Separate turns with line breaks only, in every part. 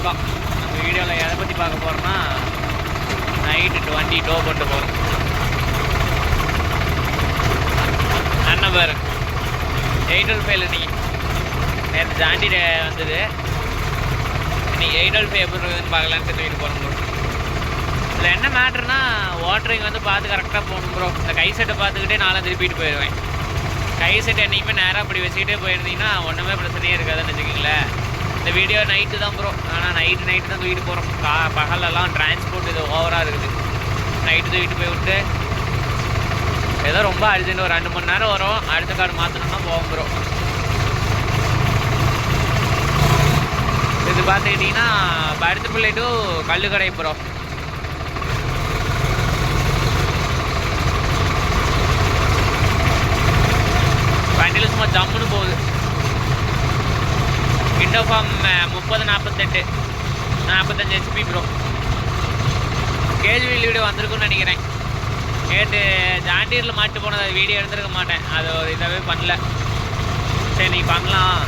பார்க்கலாம். நம்ம வீடியோவில் எதை பற்றி பார்க்க போகிறோம்னா நைட்டு வண்டி டோ கொண்டு போகிறோம். அண்ணன் பேர் 815 இன்னைக்கு நேற்று ஜாண்டி வந்தது. இன்னைக்கு 815 எப்படி இருக்குதுன்னு பார்க்கலான்ட்டு தூக்கிட்டு போகிறோம் ப்ரோ. இதில் என்ன மேட்ருனா வாட்டரிங் வந்து பார்த்து கரெக்டாக போகணும் ப்ரோ. இந்த கை செட்டை பார்த்துக்கிட்டே நானும் திருப்பிட்டு போயிடுவேன். கை செட்டை என்றைக்குமே நேராக அப்படி வச்சுக்கிட்டே போயிருந்தீங்கன்னா ஒன்றுமே பிரச்சனையே இருக்காதுன்னு வச்சுக்கிங்களேன். இந்த வீடியோ நைட்டு தான் ப்ரோ. ஆனால் நைட்டு தான் தூக்கிட்டு போகிறோம். பகலெல்லாம் டிரான்ஸ்போர்ட் இது ஓவராக இருக்குது. நைட்டு தூக்கிட்டு போய் விட்டு ஏதோ ரொம்ப அர்ஜென்ட் ஒரு 2 மணி நேரம் வரும். அடுத்த கார்டு மாற்றணும்னா போவோம் ப்ரோ. இது பார்த்துக்கிட்டிங்கன்னா பருத்திப்பிள்ளை டு கல்லுக்கடை ப்ரோ. வண்டியில் சும்மா ஜம்முன்னு போகுது. இண்டோஃபார்ம் 30-48 45 HP ப்ரோ. கேஜ்வி வீடியோ வந்திருக்குன்னு நினைக்கிறேன். நேற்று ஜாண்டீரில் மாட்டு போனது அது வீடியோ எடுத்துருக்க மாட்டேன். அது ஒரு இதாகவே பண்ணல. சரி நீ பண்ணலாம்.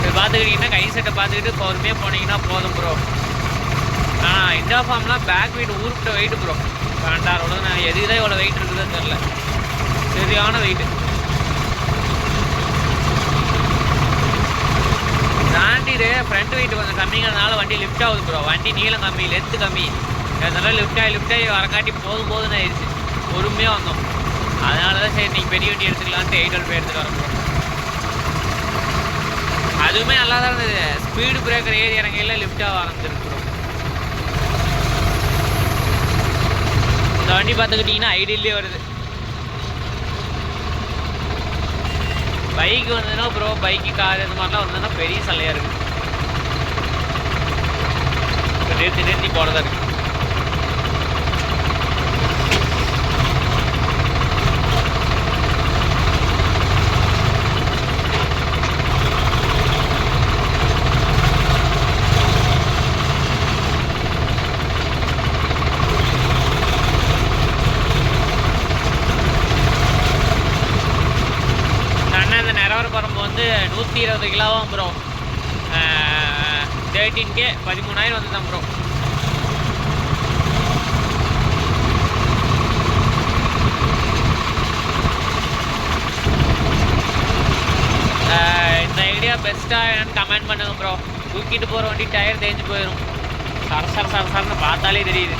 இது பார்த்துக்கிட்டிங்கன்னா கை செட்டை பார்த்துக்கிட்டு பொறுமையாக போனீங்கன்னா போதும் ப்ரோ. இண்டோஃபார்ம்லாம் பேக் வெயிட் ஊருக்கிட்ட வெயிட்டு ப்ரோ. கண்டாரோட நான் எதுக்கு தான் இவ்வளோ வெயிட் இருக்குதுன்னு தெரில. சரியான வெயிட்டு. ஜாண்டீரு ஃப்ரண்ட் வெயிட் கொஞ்சம் கம்மிங்கிறதுனால வண்டி லிஃப்ட் ஆகுது ப்ரோ. வண்டி நீளம் கம்மி, லென்த்து கம்மி. அதனால லிஃப்ட் ஆகி வரங்காட்டி போதும்னு ஆயிடுச்சு. பொறுமையாக வந்தோம். அதனால தான் சரி நீங்கள் பெரிய வண்டி எடுத்துக்கலான்ட்டு 812 எடுத்துகிட்டு வரோம் ப்ரோ. அதுவுமே நல்லா தான் இருந்தது. ஸ்பீடு பிரேக்கர் ஏறி இறங்கையில் லிஃப்டாக ஆரம்பிச்சிருக்கு ப்ரோ. இந்த வண்டி பார்த்துக்கிட்டிங்கன்னா ஐடியிலே வருது. பைக்கு வந்ததுன்னா ப்ரோ, பைக்கு கார் இந்த மாதிரிலாம் வந்ததுன்னா பெரிய சல்லையாக இருக்குது. நிறுத்தி போனதாக இருக்குது. வந்து 120 கிலோவாகும் ப்ரோ. 13K 13,000 வந்து தான் ப்ரோ. இந்த ஐடியா பெஸ்ட்டாக என்னன்னு கமெண்ட் பண்ணுங்க ப்ரோ. தூக்கிட்டு போகிற வண்டி டயர் தேஞ்சு போயிடும். சரசரன்னு பார்த்தாலே தெரியுது.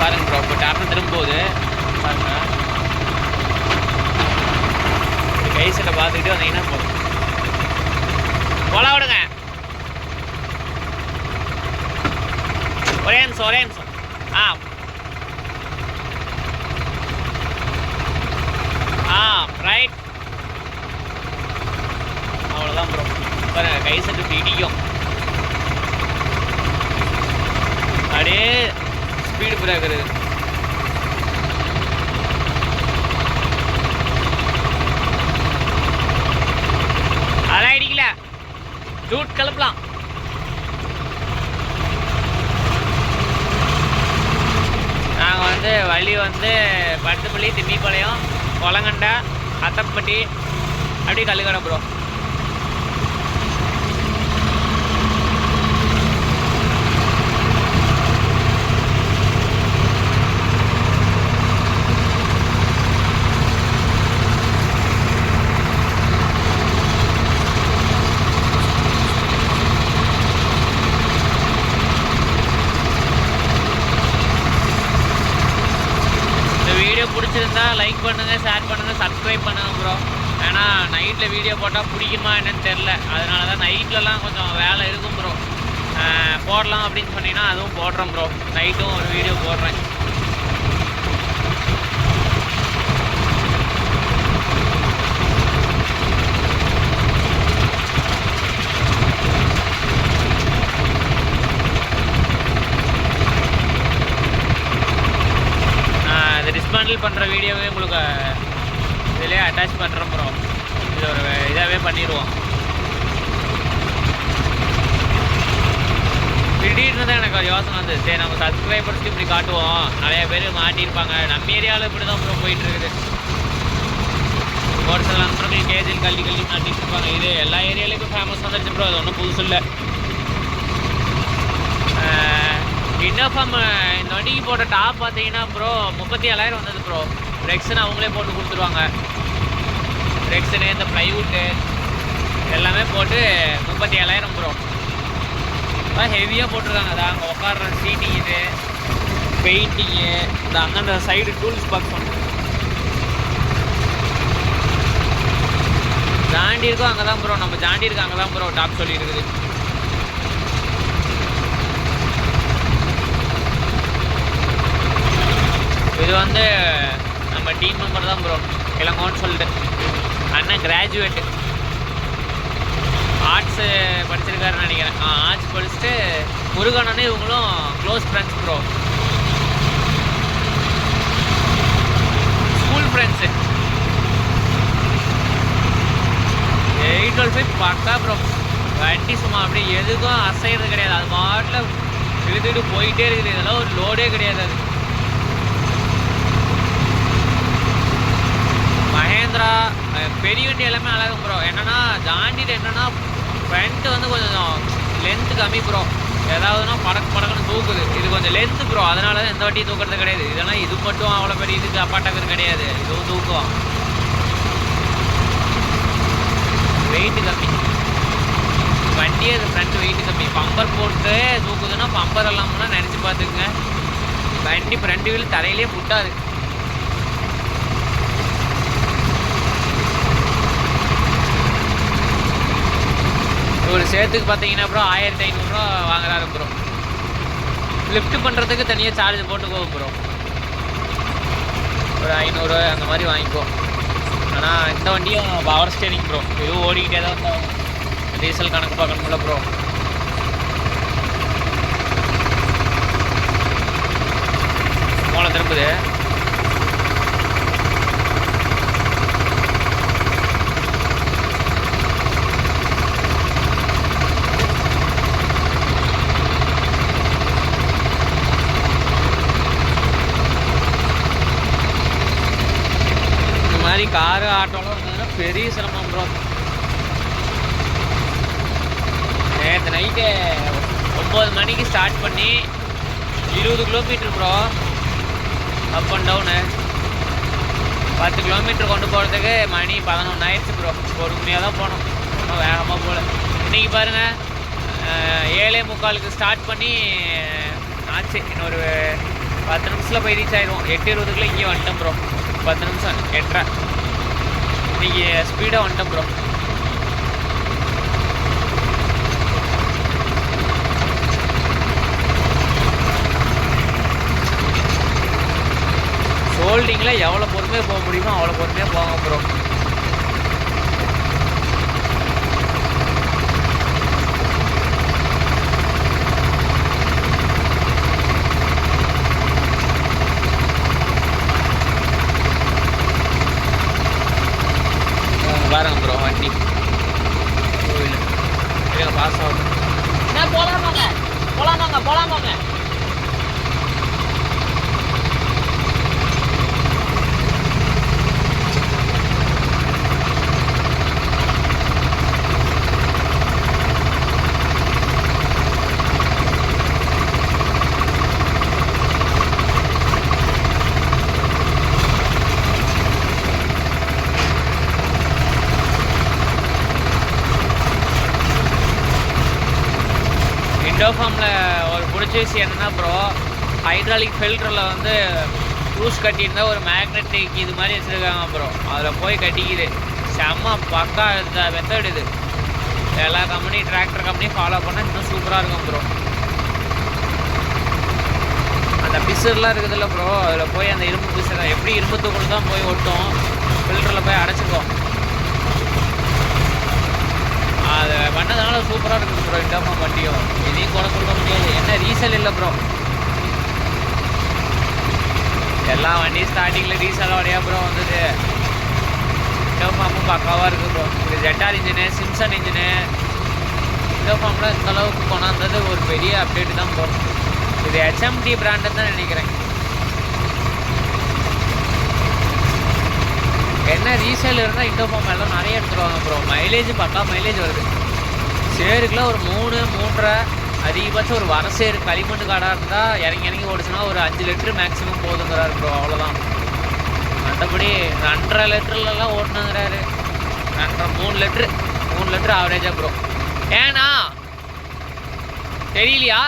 பாருங்க ப்ரோ, இப்போ டர்ன் திரும்பும்போது பாருங்க, கை செட்டை பார்த்துக்கிட்டு வந்தீங்கன்னா போதும். போல விடுங்க. ஒரே நிமிஷம். ரைட். அவ்வளோதான் ப்ரோ. பாருங்க கை செட்டு இடிக்கும். அப்படியே ஸ்பீடு பிரேக்கர். அதெல்லாம் இடிக்கல. ஜூட் கிளப்பலாம். நாங்கள் வந்து வழி வந்து பருத்திப்பள்ளி, திண்ணிப்பாளையம், கொலங்கண்டா, அத்தப்பட்டி, அப்படியே கல்லுக்கடை ப்ரோ. பிடிச்சிருந்தா லைக் பண்ணுங்கள், ஷேர் பண்ணுங்கள், சப்ஸ்கிரைப் பண்ணுங்கள் ப்ரோ. ஏன்னா நைட்டில் வீடியோ போட்டால் பிடிக்குமா என்னன்னு தெரில. அதனால தான் நைட்லலாம் கொஞ்சம் வேலை இருக்கும் ப்ரோ. போடலாம் அப்படின்னு சொன்னீங்கன்னா அதுவும் போடுறேன் ப்ரோ. நைட்டும் ஒரு வீடியோ போடுறேன். டிஸ்மேண்டில் பண்ணுற வீடியோவே உங்களுக்கு இதிலே அட்டாச் பண்ணுறோம் ப்ரோ. இது ஒரு இதாகவே பண்ணிடுவோம். திடீர்னு தான் எனக்கு ஒரு யோசனை வந்து, சரி நம்ம சப்ஸ்கிரைபர்ஸ்க்கு இப்படி காட்டுவோம், நிறைய பேர் மாட்டியிருப்பாங்க, நம்ம ஏரியாவில் இப்படி தான் ப்ரோ போயிட்டு இருக்குது. ஒரு சில நண்பர்கள் கேஜில் கல்வி மாட்டிட்டு இருப்பாங்க. இது எல்லா ஏரியாலையும் ஃபேமஸ் வந்துருச்சு ப்ரோ, அது ஒன்றும் புதுசு இல்லை. இன்னஃபம் இந்த வண்டிக்கு போட்ட டாப் பார்த்தீங்கன்னா ப்ரோ 37,000 வந்தது ப்ரோ. ரெக்ஸன் அவங்களே போட்டு கொடுத்துருவாங்க. ரெக்ஸனு இந்த ப்ளைவுட்டு எல்லாமே போட்டு 37,000 ப்ரோ. ஹெவியாக போட்டிருக்காங்க. அதான் அங்கே உட்காடுற சீட்டிங், இது பெயிண்டிங்கு, இந்த அந்தந்த சைடு டூல்ஸ் பாக்ஸ் ஒன்று ஜாண்டி இருக்கோ அங்கே தான் ப்ரோ. நம்ம ஜாண்டி இருக்கோ அங்கே தான் ப்ரோ டாப் சொல்லி இருக்குது. இது வந்து நம்ம டீம் மெம்பர் தான் ப்ரோ, இளங்கோன்னு சொல்லிட்டு. அண்ணன் கிராஜுவேட்டு, ஆர்ட்ஸு படிச்சிருக்காருன்னு நினைக்கிறேன். ஆர்ட்ஸ் படிச்சுட்டு முருகனே இவங்களும் close friends bro, school friends. 812 பக்கா ப்ரோ. வண்டி சும்மா அப்படியே எதுக்கும் அசைகிறது கிடையாது, அது மாட்டில் இழுத்துட்டு போயிட்டே இருக்குது. இதெல்லாம் ஒரு லோடே கிடையாது. அது மஹேந்திரா பெரிய வண்டி எல்லாமே அழகு ப்ரோ. என்னென்னா ஜாண்டியில் என்னென்னா ஃப்ரண்ட்டு வந்து கொஞ்சம் லென்த்து கம்மி ப்ரோ. ஏதாவதுனா படக்குன்னு தூக்குது. இது கொஞ்சம் லென்த்து ப்ரோ, அதனால தான் எந்த வண்டியும் தூக்குறது கிடையாது. இதெல்லாம் இது மட்டும் அவ்வளோ பெரிய இதுக்கு அப்பாட்டக்குறது கிடையாது. இதுவும் தூக்குவோம். வெயிட்டு கம்மி வண்டியே, அது ஃப்ரண்ட் வெயிட்டு கம்மி. பம்பர் போட்டு தூக்குதுன்னா பம்பர் இல்லாமன்னா நினச்சி பார்த்துக்குங்க, வண்டி ஃப்ரண்ட் வீல் தரையிலே முட்டாது. ஒரு சேர்த்துக்கு பார்த்தீங்கன்னா ப்ரோ 1500 வாங்குறாரு ப்ரோ. லிஃப்ட் பண்ணுறதுக்கு தனியாக சார்ஜ் போட்டு போகும் ப்ரோ. ஒரு 500 அந்த மாதிரி வாங்கிக்கோ. ஆனால் இந்த வண்டியும் பவர் ஸ்டேரிங் ப்ரோ, இதுவும் ஓடிக்கிட்டே தான் இருந்தாலும் டீசல் கணக்கு பார்க்கணும்ல ப்ரோ. மூளை திரும்புது. காரு ஆட்டோலாம் இருந்ததுன்னா பெரிய சிரமம் ப்ரோ. நேற்று நைட்டு 9 மணிக்கு ஸ்டார்ட் பண்ணி 20 kilometre bro, up and down. 10 kilometre கொண்டு போகிறதுக்கு மணி 11 ஆயிடுச்சு ப்ரோ. பொறுமையாக தான் போனோம், ஒன்றும் வேகமாக போகல. இன்றைக்கி பாருங்கள் 7:45 ஸ்டார்ட் பண்ணி ஆச்சு, இன்னொரு 10 நிமிஷத்தில் போய் ரீச் ஆயிடுவோம். 8:20 இங்கே வந்துட்டோம் ப்ரோ. 10 நிமிஷம் 8:30. இன்றைக்கி ஸ்பீடாக வந்துட்டோம் ப்ரோ. சோல்டிங்கில் எவ்வளோ பொறுமையாக போக முடியுமோ அவ்வளோ பொறுமையாக போங்க ப்ரோ. பாருங்க ப்ரோ வண்டி கோவில் பாஸ் ஆகுது. போலாமாங்க போலாமாங்க போலாமாங்க. இண்டோஃபார்மில் ஒரு பிடிச்ச விஷயம் என்னென்னா ப்ரோ, ஹைட்ராலிக் ஃபில்டரில் வந்து க்ரூஸ் கட்டியிருந்தா ஒரு மேக்னெட்டிக் இது மாதிரி வச்சுருக்காங்க ப்ரோ. அதில் போய் கட்டிக்குது, செம்ம பக்கா மெத்தட் இது. எல்லா கம்பெனி டிராக்டர் கம்பெனியும் ஃபாலோ பண்ணால் இன்னும் சூப்பராக இருக்கும் ப்ரோ. அந்த பிசர்லாம் இருக்குதுல்ல ப்ரோ, அதில் போய் அந்த இரும்பு பிசர் எப்படி இரும்பு தூக்கல் தான் போய் ஒட்டும், ஃபில்டரில் போய் அடைச்சிக்கும். அதை பண்ணதுனால சூப்பராக இருக்குது ப்ரோ இண்டோஃபார்ம் வண்டியும். இதையும் கூட சொல்ல முடியாது, என்ன டீசல் இல்லை ப்ரோ. எல்லா வண்டியும் ஸ்டார்டிங்கில் டீசல் வழியாக ப்ரோ வந்தது. இண்டோஃபார்மும் பக்காவாக இருக்குது ப்ரோ. இது ஜெட்டார் இன்ஜினு, சிம்சன் இன்ஜினு, இண்டோஃபார்மில் இந்த அளவுக்கு கொண்டாந்தது ஒரு பெரிய அப்டேட் தான் போகும். இது ஹெச்எம்டி பிராண்டு தான் நினைக்கிறேன். என்ன ரீசேல் இருந்தால் இண்டோஃபார்ம் எல்லாம் நிறைய எடுத்துருவாங்க ப்ரோ. மைலேஜ் பக்கா மைலேஜ் வருது. சேருக்குலாம் ஒரு 3, 3.5 அதிகபட்சம் ஒரு வரசேரு களிமண் காடாக இருந்தால் இறங்கி ஓடிச்சுன்னா ஒரு 5 லிட்டரு மேக்ஸிமம் போதுங்கிறாரு ப்ரோ. அவ்வளோதான். மற்றபடி 2.5 லிட்டர்லாம் ஓட்டுனுங்கிறாரு. 3 லிட்டரு ஆவரேஜாக ப்ரோ. ஏன்னா தெரியலையா?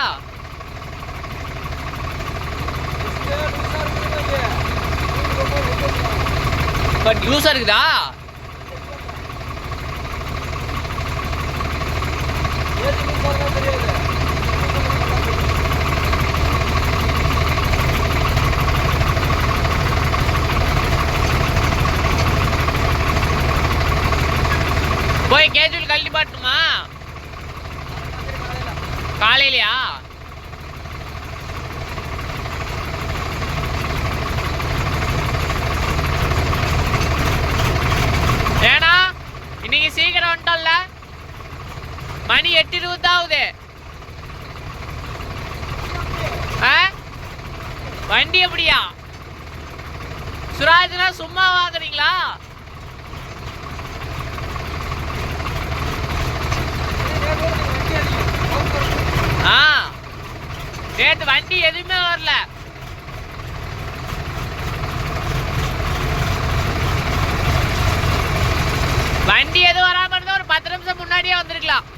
பட் யூஸாக இருக்குதா? போய் கேஜுவல் கழட்டி பாட்டுமா காலையிலையா? ஏன்னா இன்னைக்கு சீக்கிரம் வந்துட்டோம்ல. மணி 8:20 ஆகுது. வண்டி எப்படியா சுராஜ்னா சும்மா வாங்குறீங்களா? நேற்று வண்டி எதுவுமே வரல. வண்டி எதுவும் வராம இருந்தா ஒரு 10 நிமிஷம் முன்னாடியே வந்திருக்கலாம்.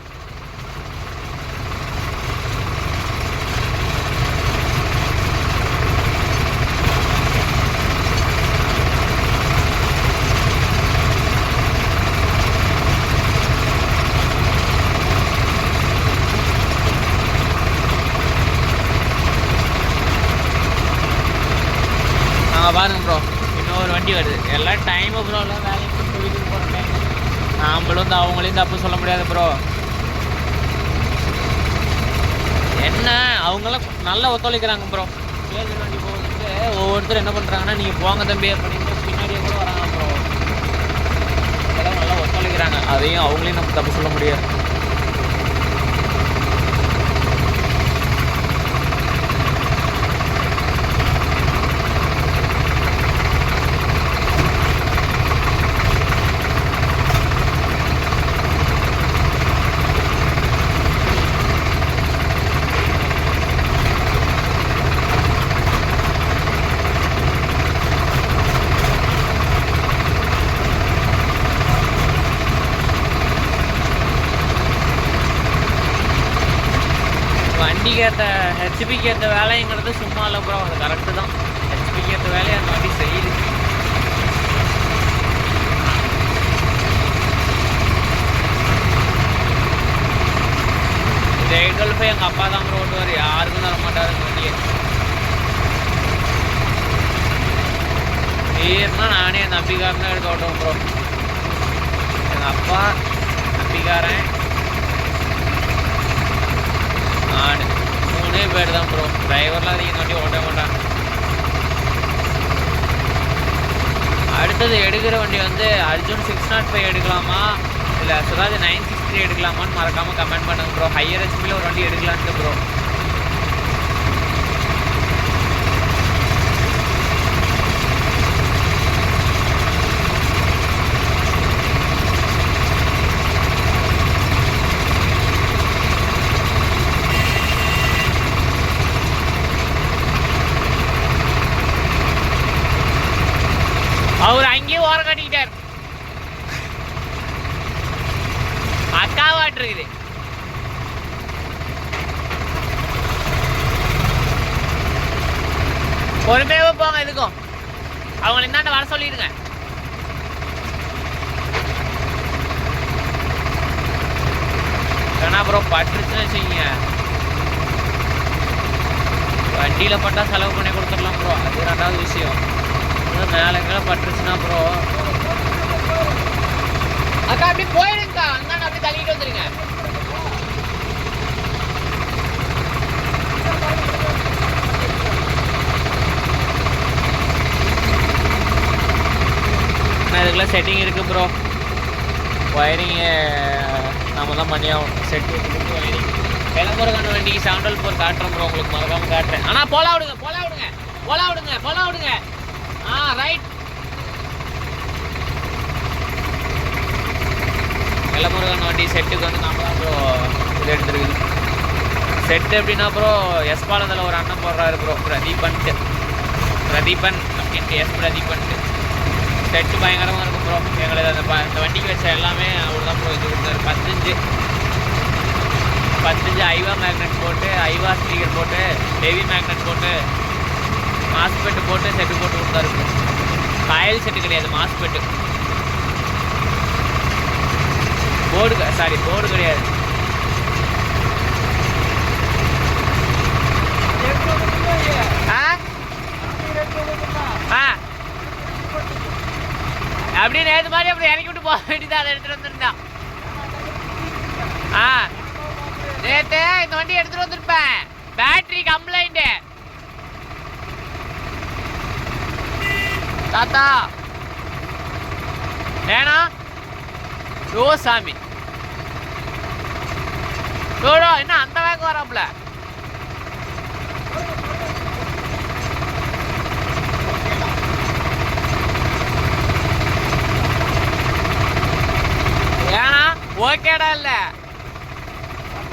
பாருங்க ப்ரோ, இன்னொரு வண்டி வருது. எல்லாம் டைம் ப்ரோ, எல்லாம் வேலைக்கு வீட்டுக்கு போகிற டைம். நாம்பளும் அவங்களையும் தப்பு சொல்ல முடியாது ப்ரோ. என்ன அவங்களாம் நல்லா ஒத்துழைக்கிறாங்க ப்ரோ. கேள்வி வண்டி போகிறதுக்கு ஒவ்வொருத்தரும் என்ன பண்ணுறாங்கன்னா, நீங்கள் போங்க தம்பி அப்படின்னு பின்னாடியே கூட வராங்க ப்ரோ. அதெல்லாம் நல்லா ஒத்துழைக்கிறாங்க. அதையும் அவங்களையும் நம்ம தப்பு சொல்ல முடியாது. வண்டிக்கு ஏற்ற ஹெச்பிக்கு ஏற்ற வேலைங்கிறது சும்மா இல்லை ப்ரோ. அது கரெக்டு தான். ஹெச்பிக்கு ஏற்ற வேலையை அந்த வண்டி செய்யுது. இந்த 812 எங்கள் அப்பா தான் ப்ரோ ஓட்டுவார். யாருக்கும் தர மாட்டார் இந்த வண்டியை. ஏன்னா நானே என் நம்பிக்காரன் தான் எடுத்து ஓட்டுவேன் ப்ரோ. எங்கள் அப்பா நம்பிக்காரன், நான் 3 பேர் தான் ப்ரோ. டிரைவர்லாம் அதிகம் வண்டி ஓட்ட மாட்டாங்க. அடுத்தது எடுக்கிற வண்டி வந்து அர்ஜுன் 605 எடுக்கலாமா இல்லை சுராஜ் 963 எடுக்கலாமான்னு மறக்காமல் கமெண்ட் பண்ணுங்க ப்ரோ. ஹையர் ஹெச்பியில் ஒரு வண்டி எடுக்கலான்ட்டு ப்ரோ. அவர் அங்கேயும் ஓரம் கட்டிக்கிட்டார். அக்காவாட்டு இருக்குது. பொறுமையாவே போங்க. எதுக்கும் அவங்களை இந்தாண்ட வர சொல்லிடுங்க. ஏன்னா ப்ரோ பட்டுருச்சுன்னு வச்சுக்கிங்க, வண்டியில் பட்டா செலவு பண்ணி கொடுத்துடலாம் ப்ரோ. அது 2வது விஷயம். மேலே கீழே பட்டுருச்சுன்னா ப்ரோ அக்கா அப்படி போயிடுங்கக்கா. அந்தாண்ட அப்படி தள்ளிட்டு வந்துருங்க. இதுக்கெல்லாம் செட்டிங் இருக்குது ப்ரோ. ஒயரிங்கு நம்ம தான் பண்ணியாகும். செட் வெள்ளமுருகன் வண்டிக்கு 704 காட்டுறேன் ப்ரோ, உங்களுக்கு மறக்காம காட்டுறேன். ஆனால் போலா விடுங்க. ரைட். வெள்ளமுருகன் வண்டி செட்டுக்கு வந்து நாம தான் ப்ரோ இது எடுத்துருக்குது. செட்டு எப்படின்னா ப்ரோ எஸ்பாலத்தில் ஒரு அண்ணன் போடுறாரு ப்ரோ, பிரதீபன் அப்படின்ட்டு, பிரதீபன்ட்டு. செட்டு பயங்கரமாக இருக்கும் ப்ரோ. எங்களுக்கு அந்த வண்டிக்கு வச்ச எல்லாமே அவர் தான் ப்ரோ இது கொடுத்தாரு. 15 ஐவா மேக்னெட் போட்டு, ஐவா ஸ்பீக்கர் போட்டு, ஹெவி மேக்னெட் போட்டு, மாஸ்பெட்டு போட்டு செட்டு போட்டு கொடுத்தாரு ப்ரோ. காயல் செட்டு கிடையாது, மாஸ்பெட்டு. போர்டு கிடையாது. அப்படியே நேற்று மாதிரி அப்படி இறக்கி விட்டு போக வேண்டியதான், அதை எடுத்துகிட்டு வந்துருந்தான். நேற்று இந்த வண்டி எடுத்துகிட்டு வந்துருப்பேன். பேட்டரி கம்ப்ளைண்ட்டு தாத்தா ஏனா ஓ சாமி ஓடோ என்ன அந்த வேகம் வராப்புல. ஏனா ஓகேடா இல்ல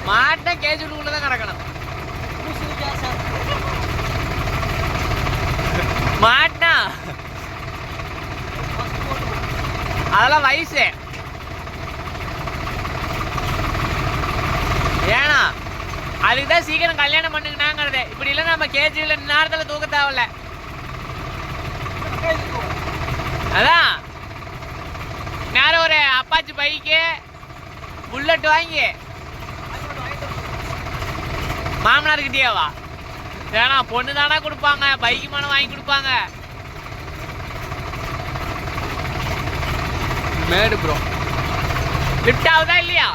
மாட்ட கேஜுக்குள்ளதான் கிடக்கணும். மாட்டா அதெல்லாம் வயசு. ஏன்னா அதுக்குதான் சீக்கிரம் கல்யாணம் பண்ணுங்கன்னாங்கிறது. இப்படி இல்லை நம்ம கேஜில நேரத்தில் தூக்க தேவையில்ல. அதான் நேரம் ஒரு அப்பாச்சி பைக்கு புல்லட் வாங்கி மாமனார்கிட்டேவா. ஏன்னா பொண்ணு தானா கொடுப்பாங்க, பைக்கு மனம் வாங்கி கொடுப்பாங்க. மேடு ப்ரோ லிஃப்ட் ஆகுதா இல்லையா?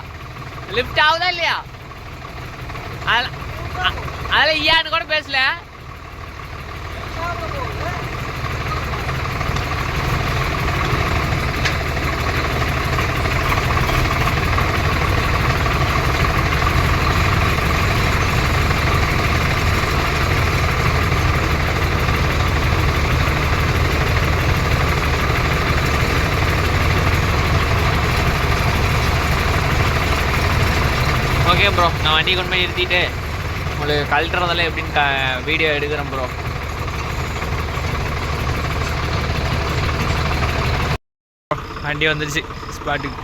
அதில் ஐயான்னு கூட பேசல. ஓகே ப்ரோ, நான் வண்டி கொண்டு போய் நிறுத்திட்டு உங்களுக்கு கழட்டுறதெல்லாம் எப்படின்னு வீடியோ எடுக்கிறேன் ப்ரோ. வண்டி வந்துடுச்சு ஸ்பாட்டுக்கு.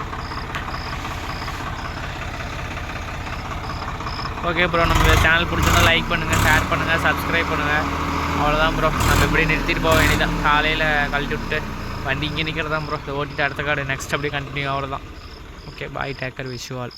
ஓகே ப்ரோ, நம்ம சேனல் பிடிச்சிருந்தா லைக் பண்ணுங்கள், ஷேர் பண்ணுங்கள், சப்ஸ்கிரைப் பண்ணுங்கள். அவ்வளோதான் ப்ரோ. நம்ம இப்படி நிறுத்திட்டு போக வேண்டியதான். காலையில் கழட்டி விட்டு வண்டி இங்கே நிற்கிறது தான் ப்ரோ. ஓட்டிட்டு அடுத்த கார்டு நெக்ஸ்ட் அப்படியே கண்டினியூ. அவ்வளோதான். Okay bye, take, wish you all.